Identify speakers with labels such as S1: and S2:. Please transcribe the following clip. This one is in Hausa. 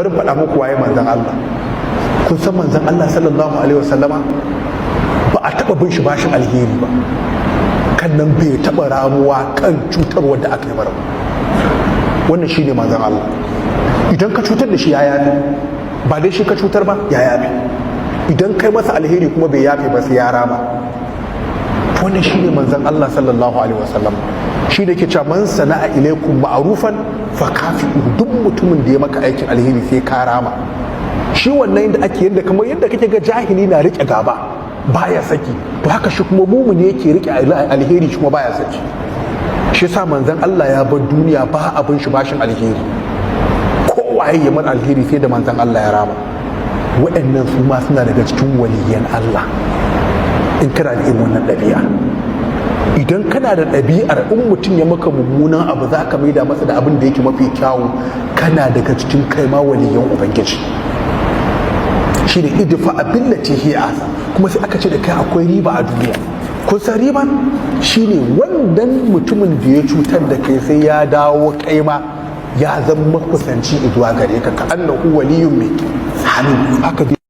S1: bari faɗa muku waye manzon Allah. Kun san manzon Allah sallallahu alaihi wasallama ba a taɓa bin shi bashin alheri ba, kan nan bai taɓa ramuwa kan cutarwar da aka yi mara. Wannan shi ne manzon Allah. Idan ka cutar da shi ya yafe, ba dai shi ka cutar ba ya yafe. Idan kai masa alheri kuma bai yafe ba sai ya rama. Wannan shi ne manzon Allah sallallahu alaihi wasallam. Shi da ke cewa man sana'a ilaikum ma'rufan fa kafi'u, duk mutumin da ya maka aikin alheri sai ka rama. Shi wannan da ake yadda kamar yadda kake ga jahili na rike gaba baya saki, to haka shi kuma mumuni yake rike alheri shi kuma baya saki. Shi yasa manzon Allah ya bar duniya ba abin shi bashin alheri, kowaye ya man alheri sai da manzon Allah ya rama. Waɗannan su ma suna daga cikin waliyan Allah in kana da irin wannan ɗabi'a. Idan kana da ɗabi'ar in mutum ya maka mummunan abu za ka maida masa da abin da yake mafi kyawu, kana daga cikin kai ma waliyan Ubangiji. Shi ne idfa billati hiya ahsan, kuma sai aka ce da kai akwai riba a duniya. Kun san riban shine wannan mutumin da ya cutar da kai sai ya dawo kai ma ya zama kusanci zuwa gare ka, ka annahu waliyyun min hamid.